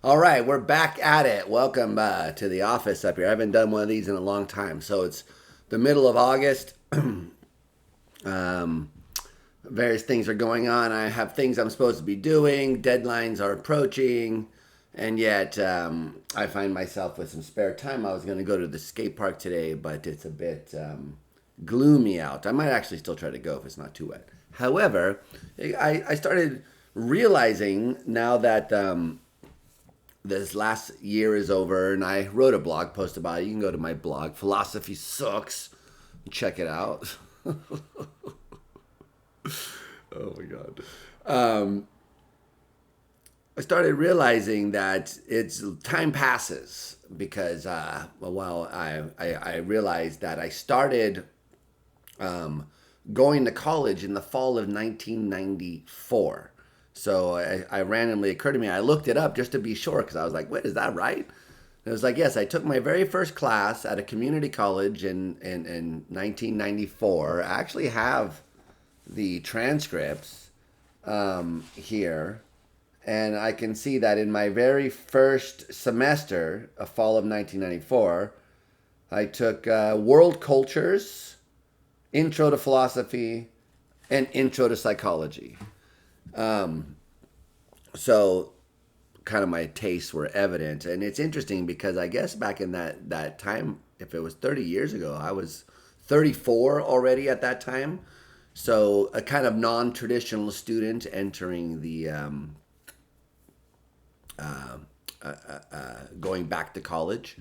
All right, we're back at it. Welcome to the office up here. I haven't done one of these in a long time. So it's the middle of August. um, Various things are going on. I have things I'm supposed to be doing. Deadlines are approaching. And yet, I find myself with some spare time. I was going to go to the skate park today, but it's a bit gloomy out. I might actually still try to go if it's not too wet. However, I started realizing now that this last year is over, and I wrote a blog post about it. You can go to my blog, Philosophy Sucks, and check it out. Oh my god. Um, I started realizing that it's time passes because I realized that I started um, going to college in the fall of 1994. So I randomly occurred to me. I looked it up just to be sure because I was like, "Wait, is that right?" And it was like, "Yes." I took my very first class at a community college in 1994. I actually have the transcripts here, and I can see that in my very first semester, a fall of 1994, I took World Cultures, Intro to Philosophy, and Intro to Psychology. Um, so kind of my tastes were evident, and it's interesting because I guess back in that time, if it was 30 years ago, I was 34 already at that time. So a kind of non-traditional student entering the going back to college.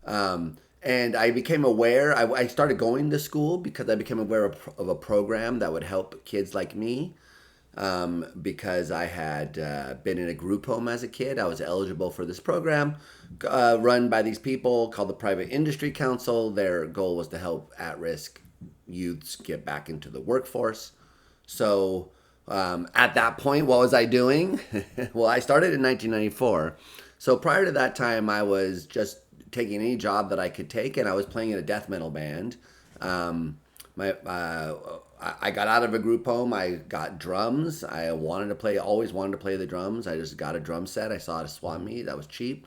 And I became aware. I started going to school because I became aware of a program that would help kids like me. Because I had been in a group home as a kid, I was eligible for this program run by these people called the Private Industry Council. Their goal was to help at-risk youths get back into the workforce. So at that point, what was I doing? Well, I started in 1994. So prior to that time, I was just taking any job that I could take, and I was playing in a death metal band. My I got out of a group home. I got drums. I wanted to play, always wanted to play the drums. I just got a drum set. I saw it at a swap meet that was cheap,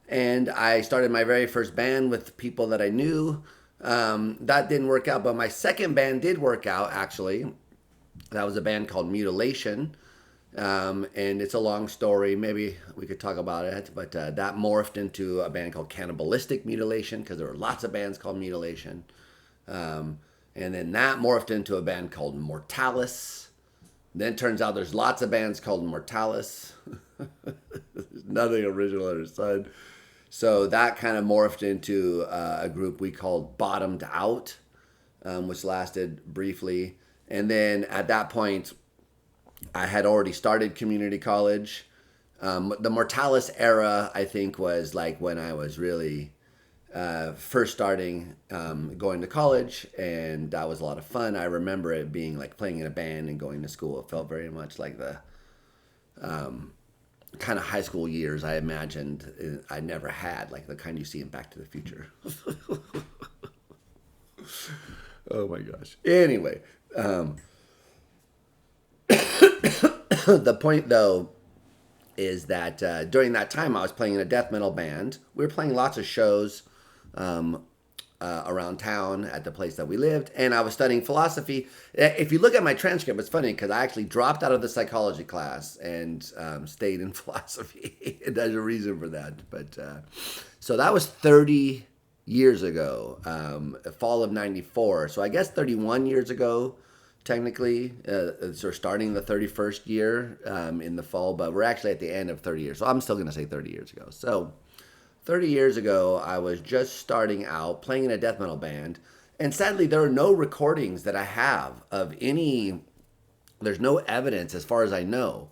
and I started my very first band with people that I knew. That didn't work out, but my second band did work out actually. That was a band called Mutilation. And it's a long story. Maybe we could talk about it, but that morphed into a band called Cannibalistic Mutilation because there were lots of bands called Mutilation. Um, and then that morphed into a band called Mortalis. Then it turns out there's lots of bands called Mortalis. Nothing original under the sun. So that kind of morphed into a group we called Bottomed Out, which lasted briefly. And then at that point, I had already started community college. The Mortalis era, I think, was like when I was really first starting going to college, and that was a lot of fun. I remember it being like playing in a band and going to school. It felt very much like the kind of high school years I imagined I never had, like the kind you see in Back to the Future. Oh my gosh. Anyway, the point though is that during that time I was playing in a death metal band. We were playing lots of shows um, around town at the place that we lived, and I was studying philosophy. If you look at my transcript, it's funny because I actually dropped out of the psychology class and stayed in philosophy. There's a reason for that, but so that was 30 years ago, fall of '94. So I guess 31 years ago technically. So we're starting the 31st year in the fall, but we're actually at the end of 30 years. So I'm still going to say 30 years ago. So 30 years ago, I was just starting out playing in a death metal band. And sadly, there are no recordings that I have of any, there's no evidence, as far as I know,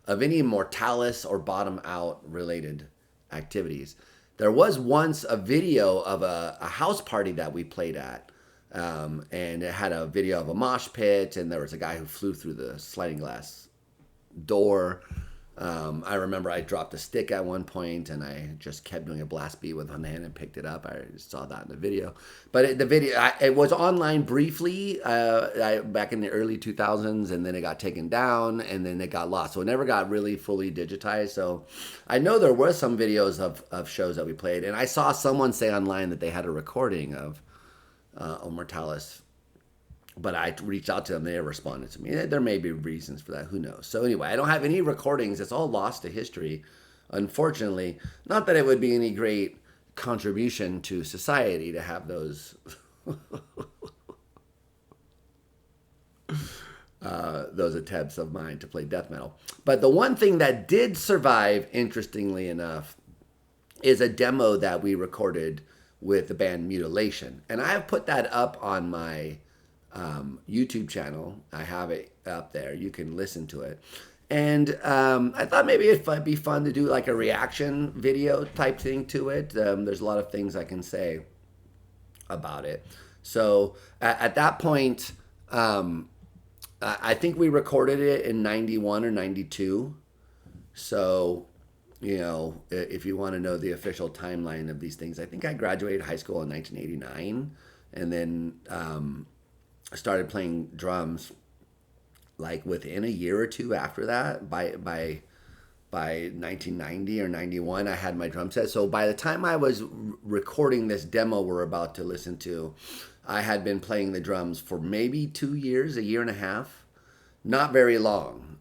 of any Mortalis or Bottom Out related activities. There was once a video of a house party that we played at, and it had a video of a mosh pit, and there was a guy who flew through the sliding glass door. I remember I dropped a stick at one point and I just kept doing a blast beat with one hand and picked it up. I saw that in the video. But it was online briefly back in the early 2000s, and then it got taken down and then it got lost. So it never got really fully digitized. So I know there were some videos of shows that we played. And I saw someone say online that they had a recording of Mortalis, but I reached out to them. They never responded to me. There may be reasons for that. Who knows? So anyway, I don't have any recordings. It's all lost to history, unfortunately. Not that it would be any great contribution to society to have those attempts of mine to play death metal. But the one thing that did survive, interestingly enough, is a demo that we recorded with the band Mutilation. And I have put that up on my YouTube channel. I have it up there. You can listen to it. And I thought maybe it'd be fun to do like a reaction video type thing to it. There's a lot of things I can say about it. So at that point, I think we recorded it in 91 or 92. So, you know, if you want to know the official timeline of these things, I think I graduated high school in 1989 and then started playing drums like within a year or two after that. By 1990 or 91, I had my drum set. So by the time I was recording this demo we're about to listen to, I had been playing the drums for maybe 2 years, a year and a half. Not very long,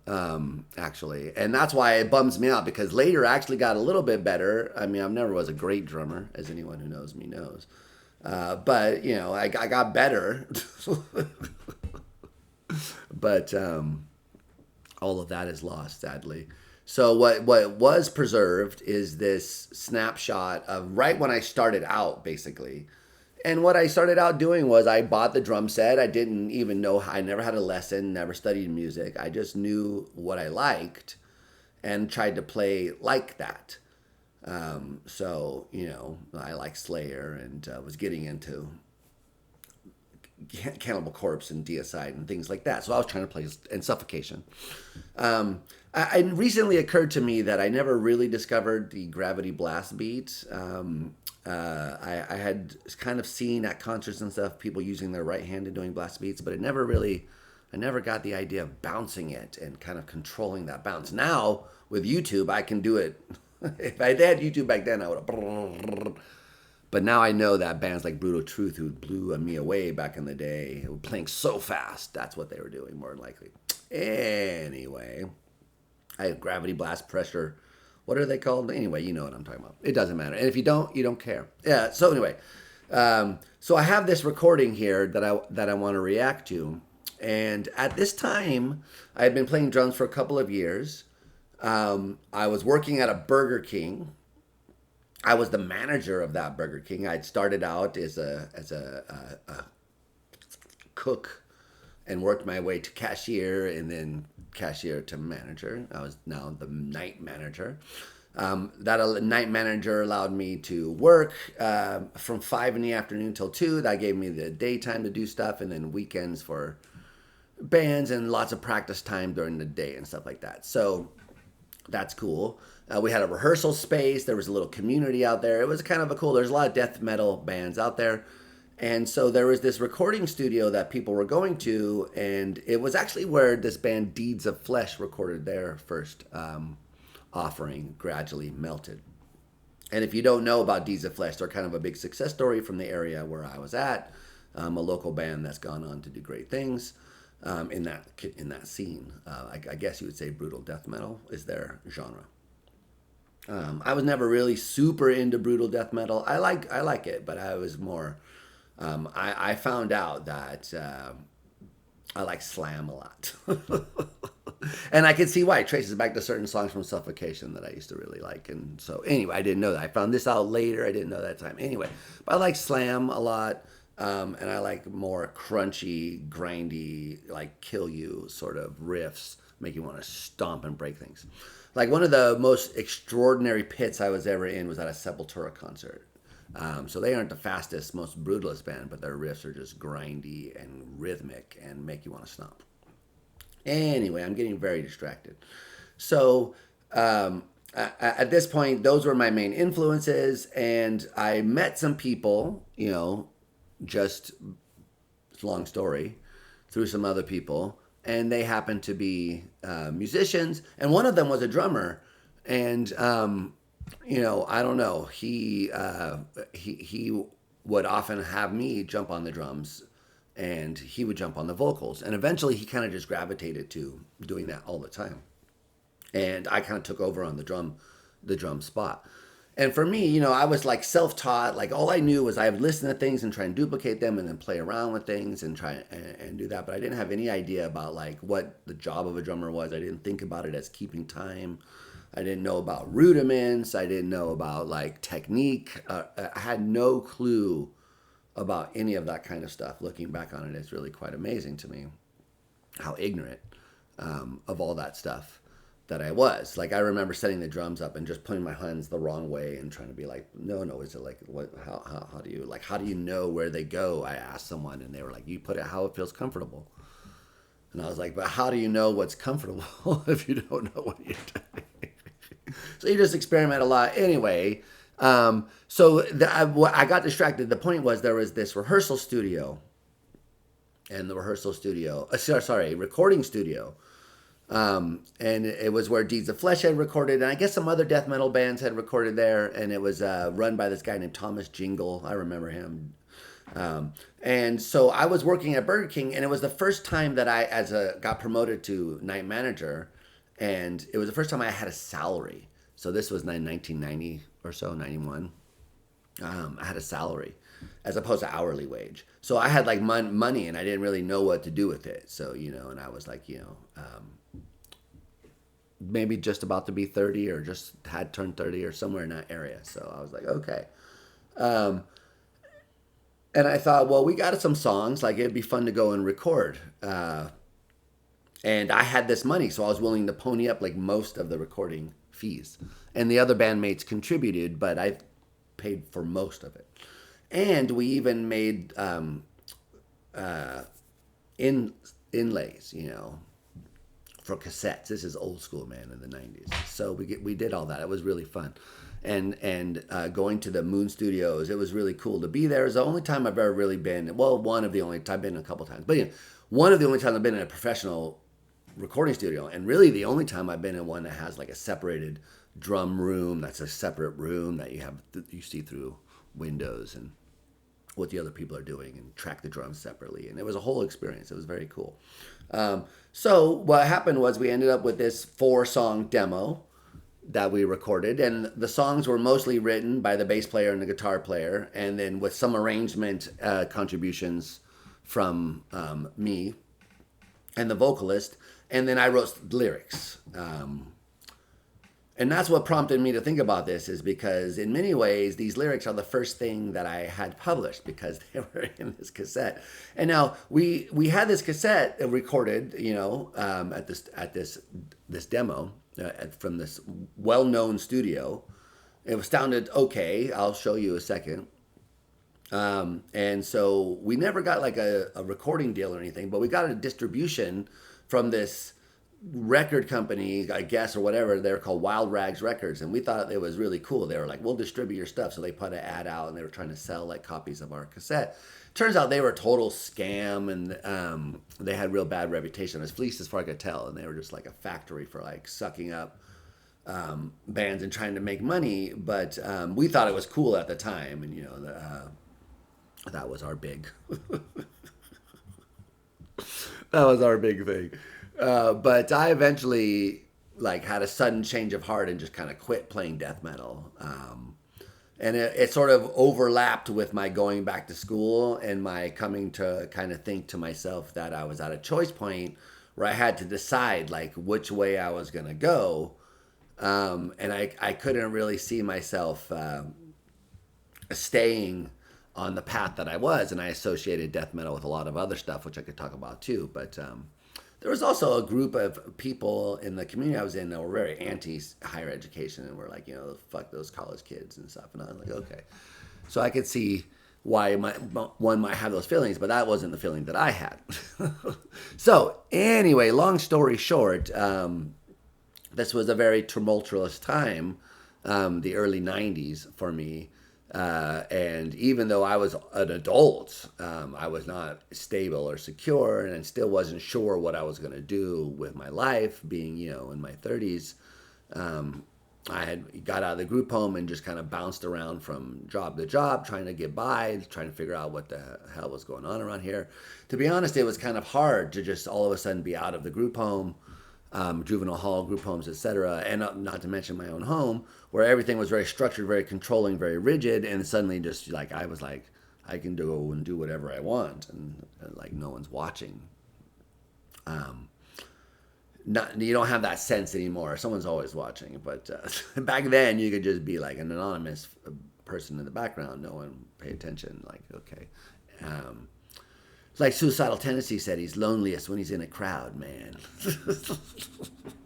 actually. And that's why it bums me out, because later I actually got a little bit better. I mean, I never was a great drummer, as anyone who knows me knows. But, you know, I got better. But all of that is lost, sadly. So what was preserved is this snapshot of right when I started out, basically. And what I started out doing was I bought the drum set. I didn't even know, I never had a lesson, never studied music. I just knew what I liked and tried to play like that. So, you know, I like Slayer and was getting into Cannibal Corpse and Deicide and things like that. So I was trying to play, and Suffocation. It recently occurred to me that I never really discovered the gravity blast beat. I had kind of seen at concerts and stuff people using their right hand and doing blast beats, but I never got the idea of bouncing it and kind of controlling that bounce. Now with YouTube, I can do it. If I had YouTube back then, I would have. But now I know that bands like Brutal Truth, who blew me away back in the day, were playing so fast. That's what they were doing, more than likely. Anyway, I have gravity blast pressure. What are they called? Anyway, you know what I'm talking about. It doesn't matter. And if you don't, you don't care. Yeah. So anyway, so I have this recording here that I want to react to. And at this time, I had been playing drums for a couple of years. I was working at a Burger King. I was the manager of that Burger King. I'd started out as a cook and worked my way to cashier and then cashier to manager. I was now the night manager. That night manager allowed me to work from 5 in the afternoon till 2. That gave me the daytime to do stuff, and then weekends for bands and lots of practice time during the day and stuff like that. So that's cool. We had a rehearsal space. There was a little community out there. It was kind of there's a lot of death metal bands out there. And so there was this recording studio that people were going to, and it was actually where this band Deeds of Flesh recorded their first offering, Gradually Melted. And if you don't know about Deeds of Flesh, they're kind of a big success story from the area where I was at, a local band that's gone on to do great things in that scene. I guess you would say brutal death metal is their genre. I was never really super into brutal death metal. I like it, but I was more. I found out that I like slam a lot, and I can see why it traces back to certain songs from Suffocation that I used to really like. And so anyway, I didn't know that. I found this out later. I didn't know that time. Anyway, but I like slam a lot, and I like more crunchy, grindy, like kill you sort of riffs, make you want to stomp and break things. Like one of the most extraordinary pits I was ever in was at a Sepultura concert. So they aren't the fastest, most brutalist band, but their riffs are just grindy and rhythmic and make you want to stomp. Anyway, I'm getting very distracted. So At this point, those were my main influences, and I met some people, just long story, through some other people, and they happened to be musicians, and one of them was a drummer, and I don't know, he would often have me jump on the drums, and he would jump on the vocals, and eventually he kind of just gravitated to doing that all the time, and I kind of took over on the drum spot. And for me, I was like self-taught. Like all I knew was I would listen to things and try and duplicate them, and then play around with things and try and do that. But I didn't have any idea about like what the job of a drummer was. I didn't think about it as keeping time. I didn't know about rudiments. I didn't know about like technique. I had no clue about any of that kind of stuff. Looking back on it, it's really quite amazing to me how ignorant of all that stuff that I was. Like I remember setting the drums up and just putting my hands the wrong way and trying to be like, no, is it like what? How do you know where they go? I asked someone and they were like, you put it how it feels comfortable. And I was like, but how do you know what's comfortable if you don't know what you're doing? So you just experiment a lot. Anyway, I got distracted. The point was there was this rehearsal studio, and the rehearsal studio, recording studio. And it was where Deeds of Flesh had recorded, and I guess some other death metal bands had recorded there. And it was run by this guy named Thomas Jingle. I remember him. And so I was working at Burger King, and it was the first time that I, got promoted to night manager, and it was the first time I had a salary. So this was 1990 or so, 91. I had a salary as opposed to hourly wage. So I had like money, and I didn't really know what to do with it. So, and I was like, maybe just about to be 30 or just had turned 30 or somewhere in that area. So I was like, okay. And I thought, well, we got some songs, like it'd be fun to go and record. And I had this money, so I was willing to pony up like most of the recording fees. And the other bandmates contributed, but I paid for most of it. And we even made inlays, for cassettes. This is old school, man, in the 90s. So we did all that. It was really fun. And going to the Moon Studios, it was really cool to be there. It was the only time I've ever really been, well, one of the only, I've been a couple times, but one of the only times I've been in a professional recording studio, and really the only time I've been in one that has like a separated drum room, that's a separate room that you see through windows and what the other people are doing and track the drums separately. And it was a whole experience. It was very cool. So what happened was we ended up with this 4-song demo that we recorded, and the songs were mostly written by the bass player and the guitar player, and then with some arrangement contributions from me and the vocalist, and then I wrote lyrics. And that's what prompted me to think about this, is because in many ways, these lyrics are the first thing that I had published because they were in this cassette. And now we had this cassette recorded, at this demo from this well-known studio. It sounded okay. I'll show you a second. And so we never got like a recording deal or anything, but we got a distribution from this record company, I guess, or whatever. They're called Wild Rags Records, and we thought it was really cool. They were like, we'll distribute your stuff. So they put an ad out, and they were trying to sell like copies of our cassette. Turns out they were a total scam, and they had real bad reputation. As fleeced as far as I could tell, and they were just like a factory for like sucking up bands and trying to make money. But we thought it was cool at the time, and that was our big that was our big thing. But I eventually like had a sudden change of heart and just kind of quit playing death metal. And it sort of overlapped with my going back to school and my coming to kind of think to myself that I was at a choice point where I had to decide like which way I was going to go. And I couldn't really see myself staying on the path that I was. And I associated death metal with a lot of other stuff, which I could talk about too. But there was also a group of people in the community I was in that were very anti-higher education and were like, fuck those college kids and stuff. And I was like, okay. So I could see why one might have those feelings, but that wasn't the feeling that I had. So anyway, long story short, this was a very tumultuous time, the early 90s for me. And even though I was an adult, I was not stable or secure, and I still wasn't sure what I was going to do with my life, being, in my 30s. I had got out of the group home and just kind of bounced around from job to job, trying to get by, trying to figure out what the hell was going on around here. To be honest, it was kind of hard to just all of a sudden be out of the group home, juvenile hall, group homes, etc., and not to mention my own home, where everything was very structured, very controlling, very rigid, and suddenly just like I was like, I can go and do whatever I want, and like no one's watching. Not you don't have that sense anymore. Someone's always watching, but back then you could just be like an anonymous person in the background. No one pay attention. Like okay, um, it's like Suicidal Tendency said, he's loneliest when he's in a crowd, man.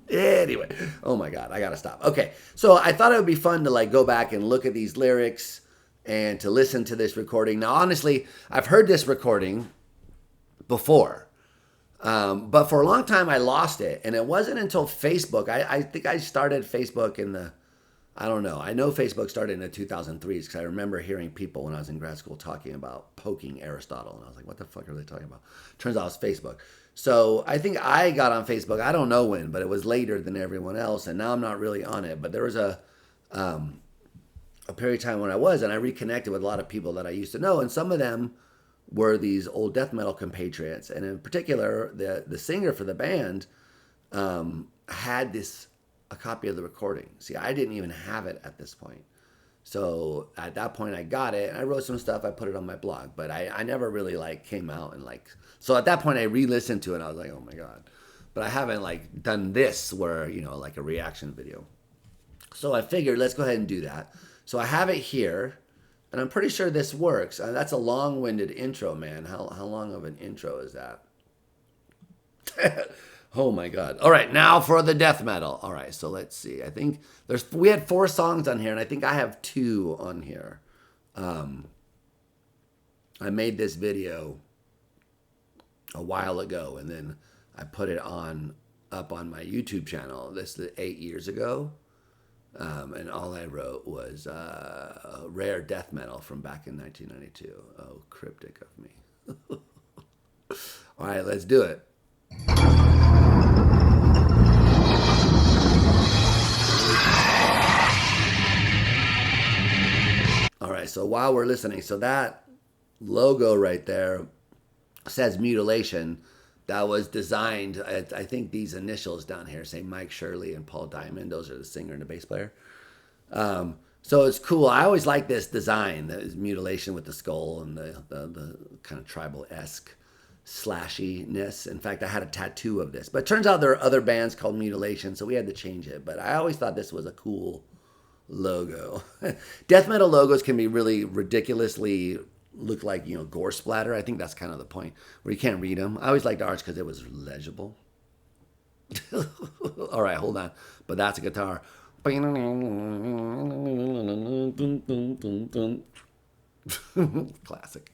Anyway, oh my god, I gotta stop. Okay, so I thought it would be fun to like go back and look at these lyrics and to listen to this recording. Now, honestly, I've heard this recording before. But for a long time, I lost it. And it wasn't until Facebook. I think I started Facebook in the, I don't know. I know Facebook started in the 2003s because I remember hearing people when I was in grad school talking about poking Aristotle. And I was like, what the fuck are they talking about? Turns out it's Facebook. So I think I got on Facebook. I don't know when, but it was later than everyone else. And now I'm not really on it. But there was a period of time when I was, and I reconnected with a lot of people that I used to know. And some of them were these old death metal compatriots, and in particular, the singer for the band had a copy of the recording. See, I didn't even have it at this point. So at that point, I got it, and I wrote some stuff. I put it on my blog, but I never really like came out and like. So at that point, I re-listened to it, and I was like, oh my god. But I haven't like done this where like a reaction video. So I figured let's go ahead and do that. So I have it here. And I'm pretty sure this works. That's a long-winded intro, man. How long of an intro is that? Oh my god. All right, now for the death metal. All right, so let's see. I think we had 4 songs on here, and I think I have 2 on here. I made this video a while ago, and then I put it up on my YouTube channel. This is 8 years ago. And all I wrote was rare death metal from back in 1992. Oh, cryptic of me. All right, let's do it. All right, so while we're listening, so that logo right there says Mutilation. That was designed, I think these initials down here say Mike Shirley and Paul Diamond. Those are the singer and the bass player. So it's cool. I always like this design, the mutilation with the skull and the kind of tribal-esque slashiness. In fact, I had a tattoo of this. But it turns out there are other bands called Mutilation, so we had to change it. But I always thought this was a cool logo. Death metal logos can be really ridiculously look like gore splatter. I think that's kind of the point where you can't read them. I always liked ours because it was legible. All right, hold on. But that's a guitar. Classic.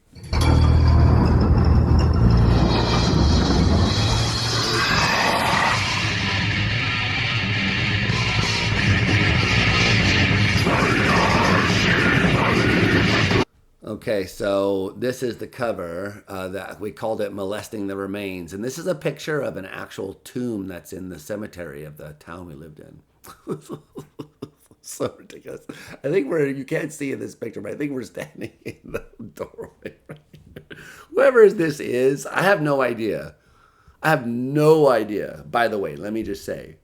Okay, so this is the cover that we called it Molesting the Remains. And this is a picture of an actual tomb that's in the cemetery of the town we lived in. So ridiculous. I think you can't see in this picture, but I think we're standing in the doorway right here. Whoever this is, I have no idea. I have no idea. By the way, let me just say,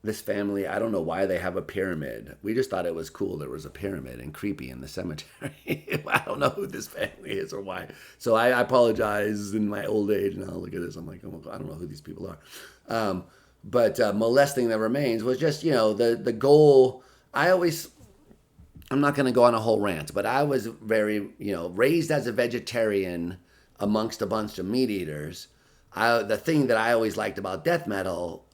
this family, I don't know why they have a pyramid. We just thought it was cool there was a pyramid and creepy in the cemetery. I don't know who this family is or why. So I apologize in my old age. Now look at this. I'm like, oh, I don't know who these people are. But molesting the remains was just, the goal. I'm not going to go on a whole rant, but I was very, raised as a vegetarian amongst a bunch of meat eaters. The thing that I always liked about death metal,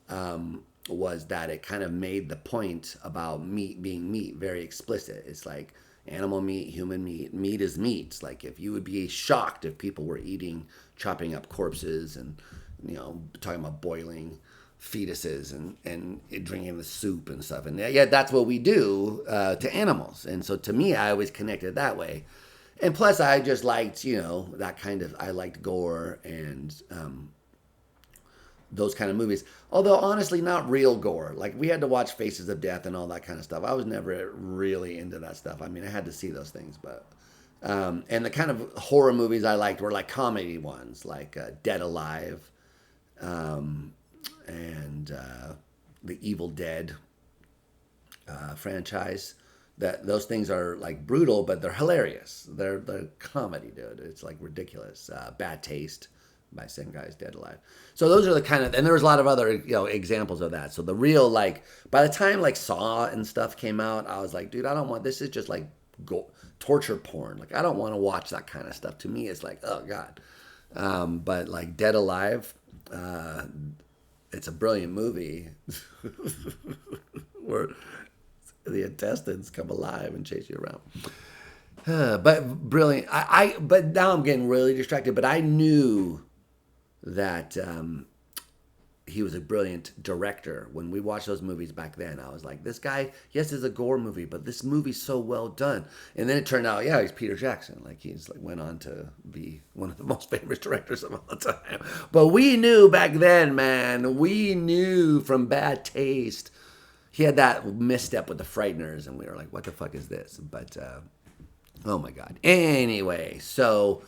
was that it kind of made the point about meat being meat very explicit. It's like animal meat, human meat. Meat is meat. Like if you would be shocked if people were eating chopping up corpses and, talking about boiling fetuses and drinking the soup and stuff. And yeah, that's what we do to animals. And so to me, I always connected that way. And plus, I just liked, that kind of, I liked gore and those kind of movies. Although, honestly, not real gore. Like, we had to watch Faces of Death and all that kind of stuff. I was never really into that stuff. I mean, I had to see those things, but... and the kind of horror movies I liked were like comedy ones, like Dead Alive, and the Evil Dead franchise. Those things are like brutal, but they're hilarious. They're comedy, dude. It's like ridiculous. Bad Taste by same guys, Dead Alive. So those are the kind of, and there was a lot of other examples of that. So the real, like, by the time like Saw and stuff came out, I was like, dude, I don't want, this is just like torture porn. Like, I don't want to watch that kind of stuff. To me, it's like, oh god. But like Dead Alive, it's a brilliant movie where the intestines come alive and chase you around. But brilliant. But now I'm getting really distracted. But I knew that he was a brilliant director. When we watched those movies back then, I was like, this guy, yes, it's a gore movie, but this movie's so well done. And then it turned out, yeah, he's Peter Jackson. Like, he's like went on to be one of the most famous directors of all time. But we knew back then, man, we knew from Bad Taste. He had that misstep with the Frighteners, and we were like, what the fuck is this? But, oh my God. Anyway, so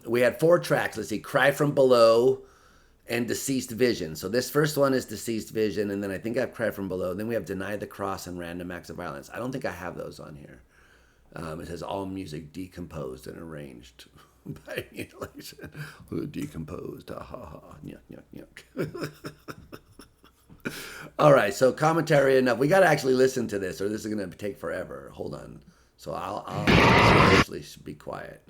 we had 4 tracks. Let's see, Cry From Below and Deceased Vision. So this first one is Deceased Vision, and then I think I have Cry From Below. Then we have Deny the Cross and Random Acts of Violence. I don't think I have those on here. It says all music decomposed and arranged by Mutilation. Decomposed, ha ha ha, yuck, yuck, yuck. All right, so commentary enough. We got to actually listen to this, or this is going to take forever. Hold on. So I'll actually be quiet.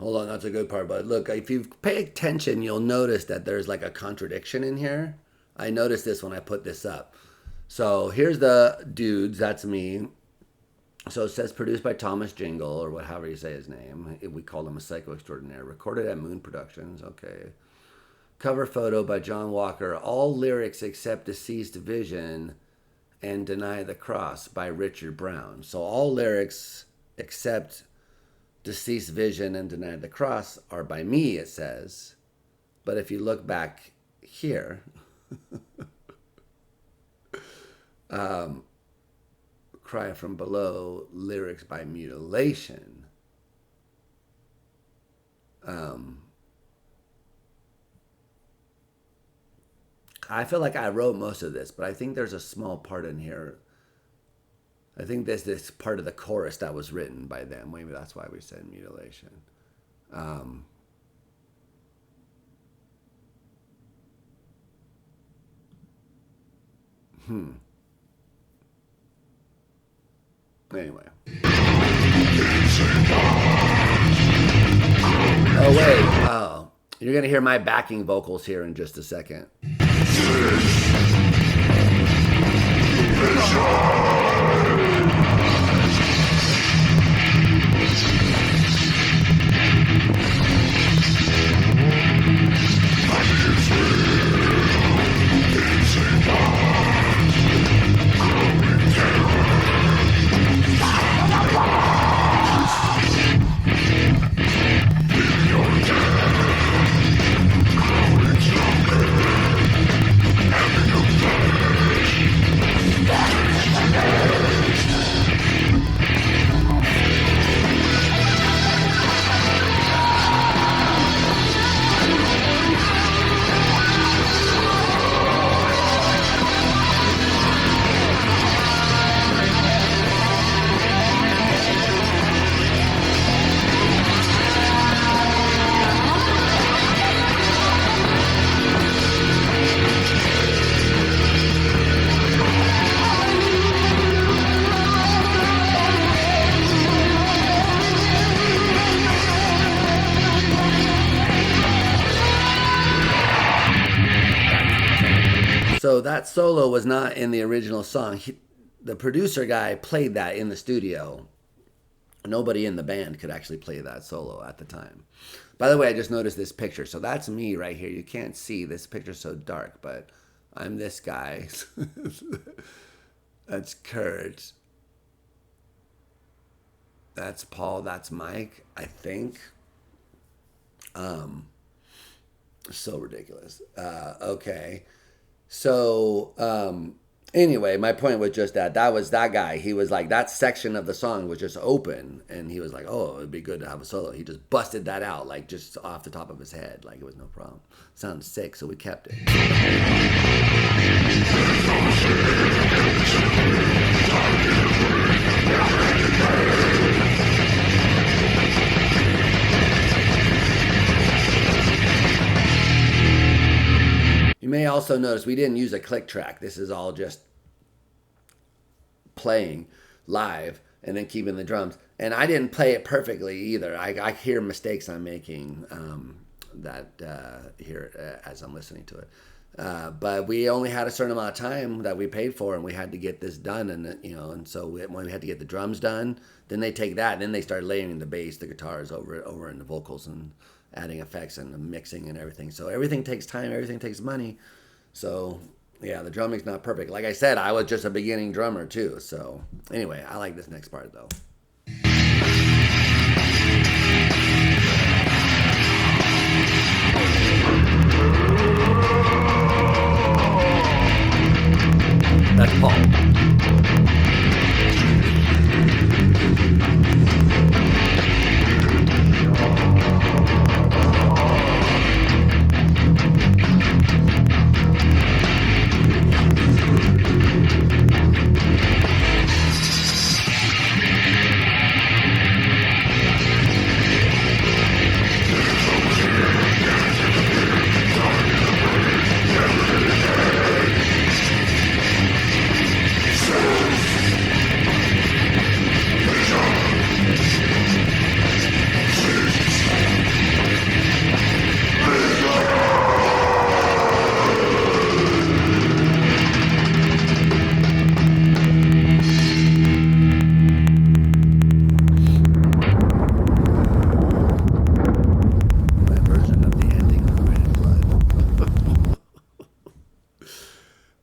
Hold on, that's a good part. But look, if you pay attention, you'll notice that there's like a contradiction in here. I noticed this when I put this up. So here's the dudes. That's me. So it says produced by Thomas Jingle, or however you say his name. We call him a psycho extraordinaire. Recorded at Moon Productions. Okay. Cover photo by John Walker. All lyrics except Deceased Vision and Deny the Cross by Richard Brown. So all lyrics except Deceased Vision and Deny the Cross are by me, it says. But if you look back here, Cry From Below, lyrics by Mutilation. I feel like I wrote most of this, but I think there's a small part in here. I think there's this part of the chorus that was written by them. Maybe that's why we said Mutilation. Anyway. Oh, wait. Oh. You're going to hear my backing vocals here in just a second. So that solo was not in the original song. The producer guy played that in the studio. Nobody in the band could actually play that solo at the time. By the way, I just noticed this picture. So that's me right here. You can't see this picture's so dark, but I'm this guy. That's Kurt. That's Paul. That's Mike, I think. So ridiculous. Okay. So, anyway, my point was just that was that guy. He was like, that section of the song was just open, and he was like, oh, it'd be good to have a solo. He just busted that out, like, just off the top of his head. Like, it was no problem. Sounded sick, so we kept it. You may also notice we didn't use a click track. This is all just playing live and then keeping the drums. And I didn't play it perfectly either. I hear mistakes I'm making here as I'm listening to it. But we only had a certain amount of time that we paid for, and we had to get this done. And so when we had to get the drums done, then they take that, and then they start layering the bass, the guitars over in the vocals, and adding effects and the mixing and everything. So everything takes time, everything takes money. So yeah, the drumming's not perfect. Like I said, I was just a beginning drummer too. So anyway, I like this next part though. That's Paul.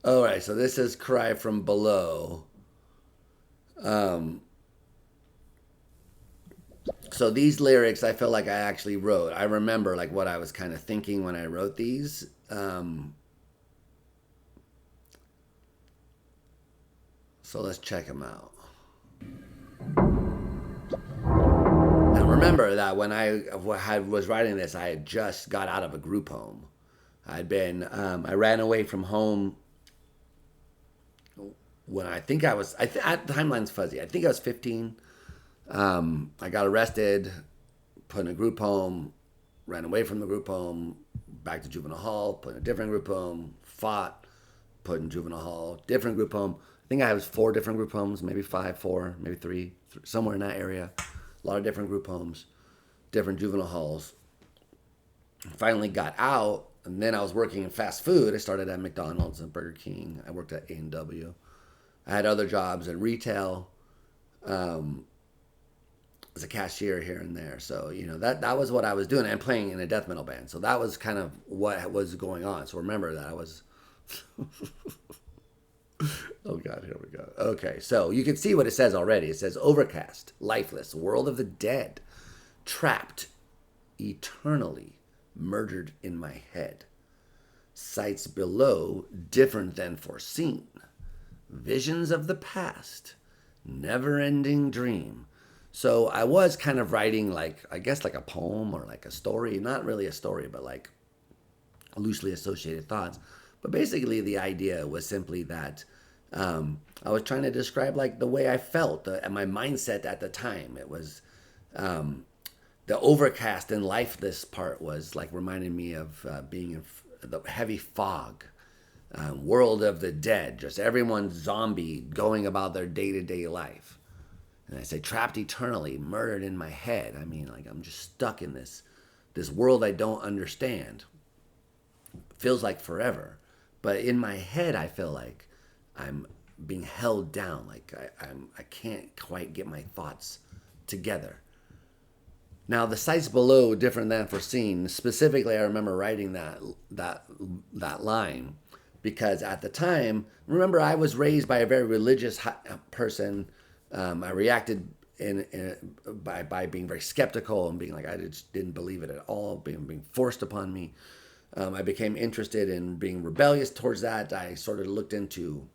All right, so this is Cry from Below. So these lyrics I feel like I actually wrote. I remember like what I was kind of thinking when I wrote these. So let's check them out. Now remember that when I was writing this, I had just got out of a group home. I ran away from home when I think I was, the timeline's fuzzy. I think I was 15. I got arrested, put in a group home, ran away from the group home, back to juvenile hall, put in a different group home, fought, put in juvenile hall, different group home. I think I was 4 different group homes, maybe 5, 4, maybe 3, somewhere in that area. A lot of different group homes, different juvenile halls. Finally got out, and then I was working in fast food. I started at McDonald's and Burger King. I worked at A&W. I had other jobs in retail, as a cashier here and there. So, that was what I was doing, and playing in a death metal band. So that was kind of what was going on. So remember that I was... Oh, God, here we go. Okay, so you can see what it says already. It says, overcast, lifeless, world of the dead, trapped, eternally, murdered in my head. Sights below, different than foreseen. Visions of the past, never-ending dream. So I was kind of writing like a poem or like a story. Not really a story, but like loosely associated thoughts. But basically the idea was simply that I was trying to describe like the way I felt and my mindset at the time. It was the overcast and lifeless part was like reminding me of being in the heavy fog. World of the dead, just everyone's zombie going about their day-to-day life. And I say trapped eternally, murdered in my head. I mean, like I'm just stuck in this world I don't understand. Feels like forever, But in my head, I feel like I'm being held down. Like I can't quite get my thoughts together. Now the sights below different than foreseen. Specifically, I remember writing that line because at the time, remember, I was raised by a very religious person. I reacted by being very skeptical and being like I just didn't believe it at all, being forced upon me. I became interested in being rebellious towards that. I sort of looked into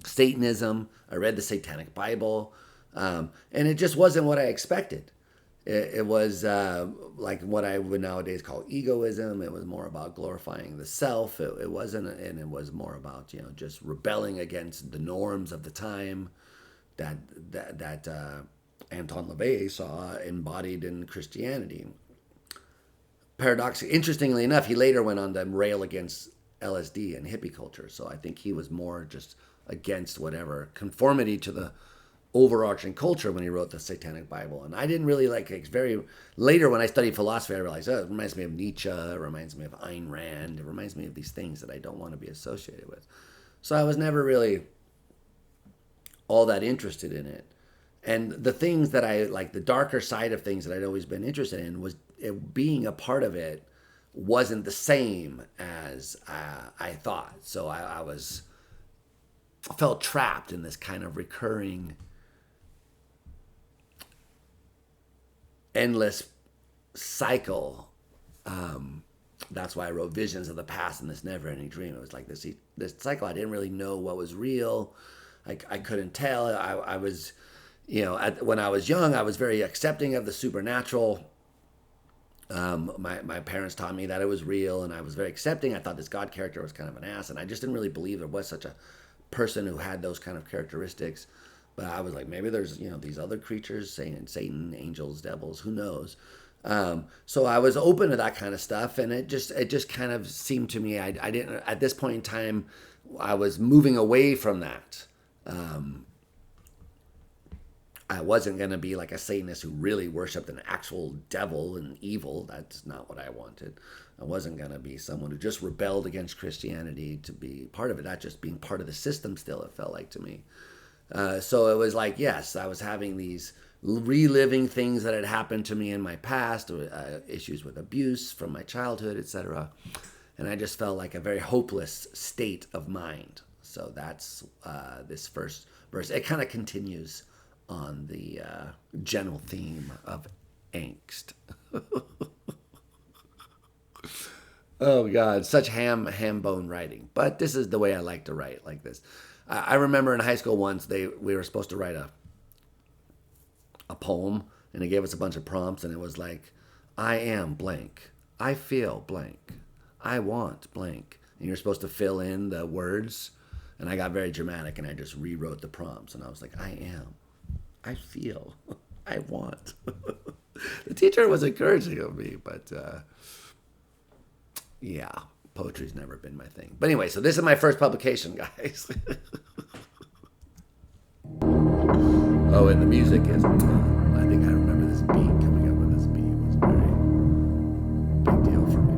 Satanism. I read the Satanic Bible, and it just wasn't what I expected. It was like what I would nowadays call egoism. It was more about glorifying the self. It wasn't, and it was more about just rebelling against the norms of the time that Anton LaVey saw embodied in Christianity. Paradoxically, interestingly enough, he later went on to rail against LSD and hippie culture. So I think he was more just against whatever conformity to the overarching culture when he wrote the Satanic Bible. And I didn't really like it. Very later when I studied philosophy, I realized, it reminds me of Nietzsche, it reminds me of Ayn Rand, it reminds me of these things that I don't want to be associated with. So I was never really all that interested in it. And the things that I like, the darker side of things that I'd always been interested in, was being a part of it wasn't the same as I thought. So I felt trapped in this kind of recurring, endless cycle. That's why I wrote Visions of the Past and This Never-Ending Dream. It was like this cycle. I didn't really know what was real. I couldn't tell. I was, when I was young, I was very accepting of the supernatural. My parents taught me that it was real, and I was very accepting. I thought this God character was kind of an ass, and I just didn't really believe there was such a person who had those kind of characteristics. But I was like, maybe there's these other creatures, Satan, angels, devils, who knows? So I was open to that kind of stuff, and it just kind of seemed to me I didn't, at this point in time, I was moving away from that. I wasn't going to be like a Satanist who really worshiped an actual devil and evil. That's not what I wanted. I wasn't going to be someone who just rebelled against Christianity to be part of it, not just being part of the system still, it felt like to me. So it was like, yes, I was having these reliving things that had happened to me in my past, issues with abuse from my childhood, etc. And I just felt like a very hopeless state of mind. So that's this first verse. It kind of continues on the general theme of angst. Oh God, such ham bone writing. But this is the way I like to write, like this. I remember in high school once we were supposed to write a poem, and they gave us a bunch of prompts, and it was like, I am blank, I feel blank, I want blank, and you're supposed to fill in the words. And I got very dramatic, and I just rewrote the prompts, and I was like, I am, I feel, I want. The teacher was encouraging of me, but yeah, poetry's never been my thing. But anyway, so this is my first publication, guys. Oh, and the music is, I think I remember this beat, coming up with this beat was very big deal for me.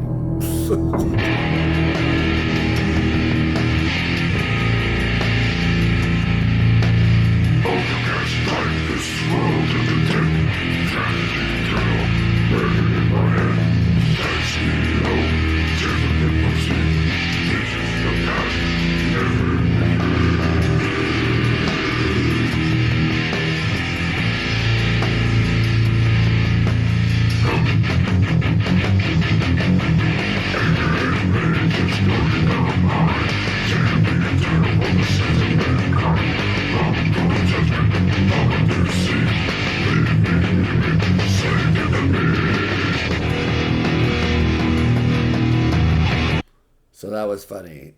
So that was funny.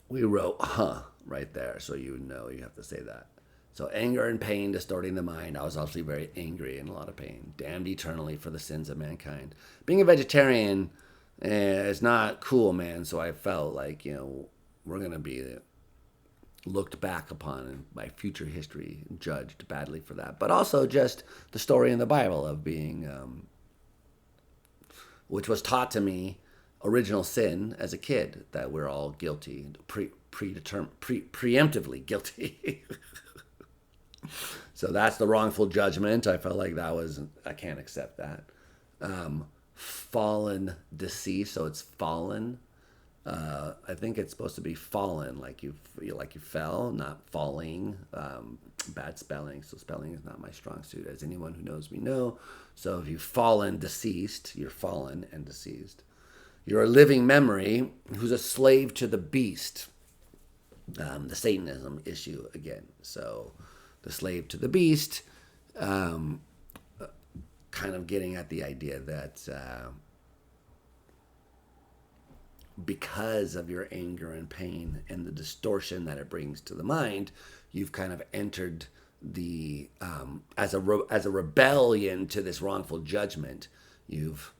We wrote right there, so you know you have to say that. So anger and pain distorting the mind. I was obviously very angry and a lot of pain. Damned eternally for the sins of mankind. Being a vegetarian is not cool, man. So I felt like, we're going to be looked back upon by future history and judged badly for that. But also just the story in the Bible of being, which was taught to me original sin as a kid that we're all guilty, preemptively guilty. So that's the wrongful judgment. I felt like that was, I can't accept that. Fallen decease, so it's fallen. I think it's supposed to be fallen, like you feel like you fell, not falling. Bad spelling, so spelling is not my strong suit, as anyone who knows me know. So if you've fallen deceased, you're fallen and deceased. You're a living memory who's a slave to the beast. The Satanism issue again. So the slave to the beast, kind of getting at the idea that because of your anger and pain and the distortion that it brings to the mind, you've kind of entered the as a rebellion to this wrongful judgment. You've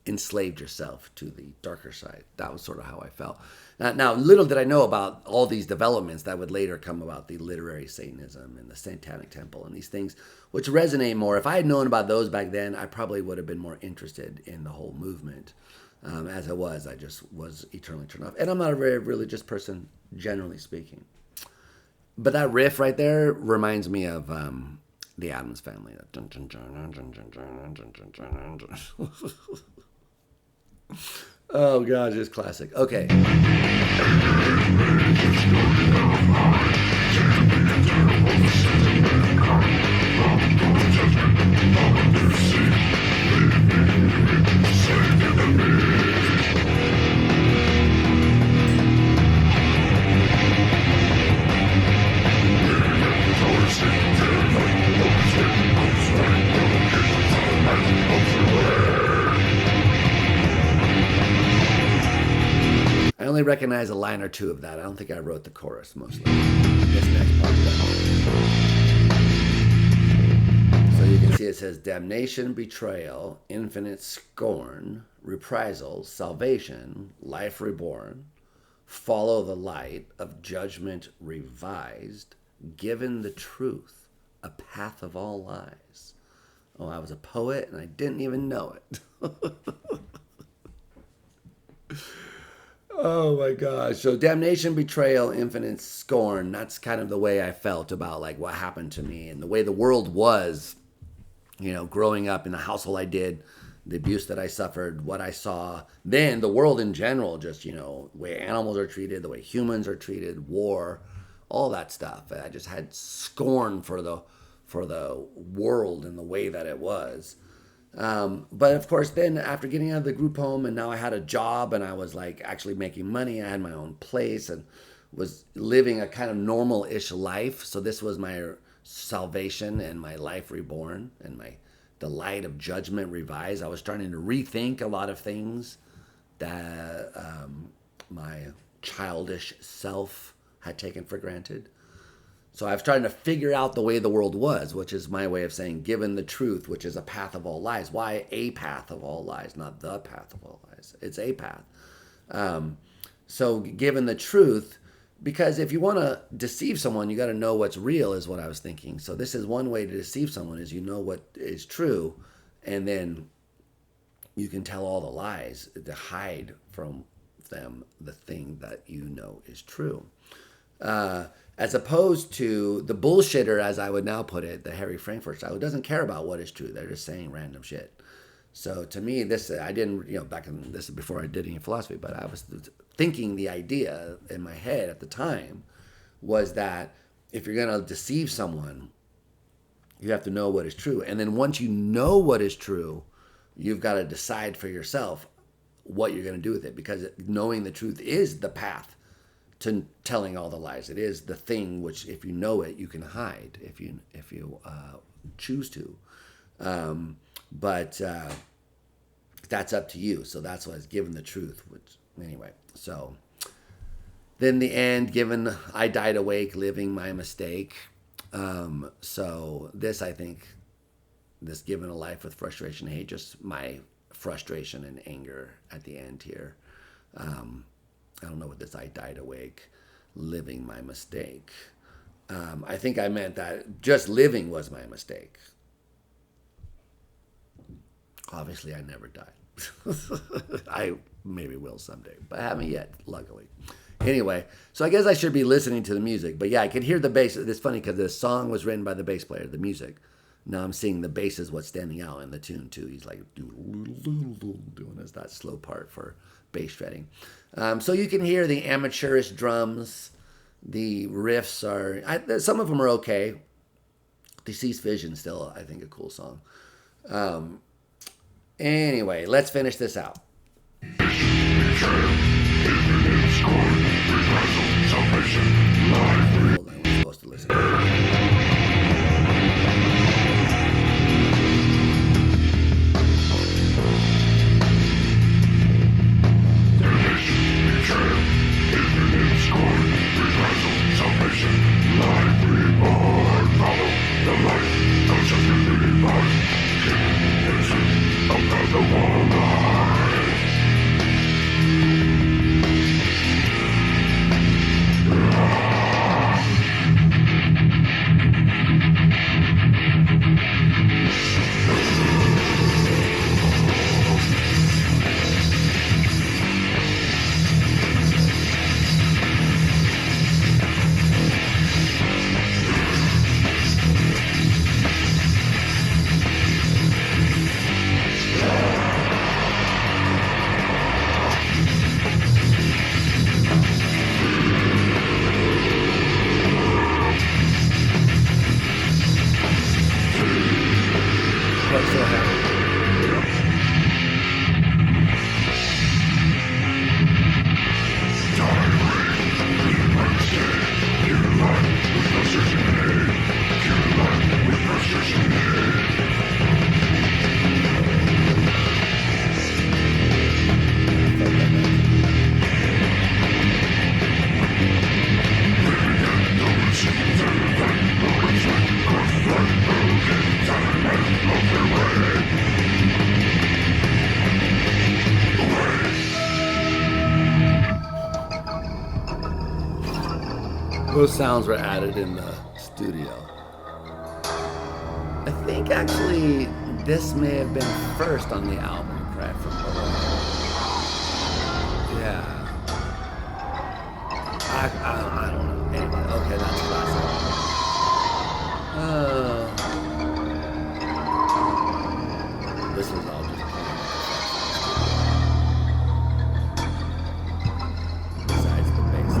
enslaved yourself to the darker side. That was sort of how I felt. Now, little did I know about all these developments that would later come about, the literary Satanism and the Satanic Temple and these things, which resonate more. If I had known about those back then, I probably would have been more interested in the whole movement. As I just was eternally turned off. And I'm not a very religious person, generally speaking. But that riff right there reminds me of the Addams Family. Oh gosh, it's classic. Okay. I only recognize a line or two of that. I don't think I wrote the chorus mostly. This next part so you can see it says damnation, betrayal, infinite scorn, reprisal, salvation, life reborn, follow the light of judgment revised, given the truth, a path of all lies. Oh, I was a poet and I didn't even know it. Oh my gosh. So damnation, betrayal, infinite scorn. That's kind of the way I felt about like what happened to me and the way the world was, growing up in the household I did, the abuse that I suffered, what I saw, then the world in general, just, the way animals are treated, the way humans are treated, war, all that stuff. I just had scorn for the world and the way that it was. But of course, then after getting out of the group home and now I had a job and I was like actually making money, I had my own place and was living a kind of normal-ish life. So this was my salvation and my life reborn and the light of judgment revised. I was starting to rethink a lot of things that my childish self had taken for granted. So I was trying to figure out the way the world was, which is my way of saying, given the truth, which is a path of all lies. Why a path of all lies, not the path of all lies? It's a path. So given the truth, because if you want to deceive someone, you got to know what's real, is what I was thinking. So this is one way to deceive someone, is what is true, and then you can tell all the lies to hide from them the thing that is true. As opposed to the bullshitter, as I would now put it, the Harry Frankfurt style, who doesn't care about what is true. They're just saying random shit. So to me, I didn't, back in, this is before I did any philosophy, but I was thinking the idea in my head at the time was that if you're going to deceive someone, you have to know what is true. And then once you know what is true, you've got to decide for yourself what you're going to do with it, because knowing the truth is the path to telling all the lies. It is the thing which, if you know it, you can hide if you choose to. But that's up to you. So that's why it's given the truth. Which anyway. So then the end. Given I died awake, living my mistake. So this, I think, this given a life with frustration and hate, just my frustration and anger at the end here. I don't know what this I died awake, living my mistake. I think I meant that just living was my mistake. Obviously, I never died. I maybe will someday, but I haven't yet, luckily. Anyway, so I guess I should be listening to the music. But yeah, I could hear the bass. It's funny because the song was written by the bass player, the music. Now I'm seeing the bass is what's standing out in the tune too. He's like doing that slow part for bass shredding. So you can hear the amateurish drums. The riffs are, some of them are okay. Deceased Vision still, I think, a cool song. Anyway, let's finish this out. Hold on, we're supposed to listen. Those sounds were added in the studio. I think actually this may have been first on the album, correct? Yeah. I don't know. Anyway, okay, that's classic. This was all just besides the bass.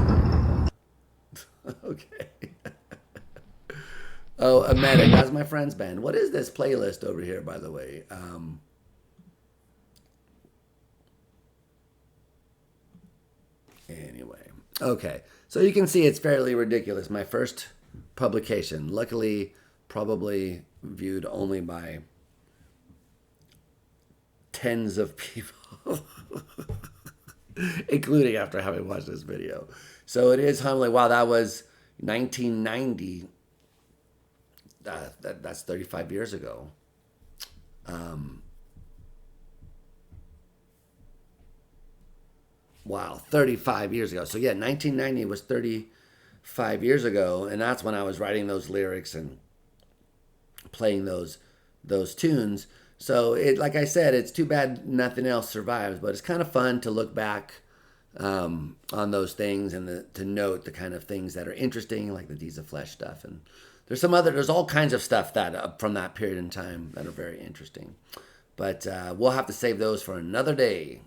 Okay. Oh, a medic. That's my friend's band. What is this playlist over here, by the way? Anyway. Okay. So you can see it's fairly ridiculous. My first publication. Luckily, probably viewed only by tens of people, including after having watched this video. So it is humbling. Wow, that was 1990. That's 35 years ago. Wow, 35 years ago. So yeah, 1990 was 35 years ago, and that's when I was writing those lyrics and playing those tunes. So it, like I said, it's too bad nothing else survives, but it's kind of fun to look back on those things and to note the kind of things that are interesting, like the Deeds of Flesh stuff. And there's all kinds of stuff that from that period in time that are very interesting. But we'll have to save those for another day.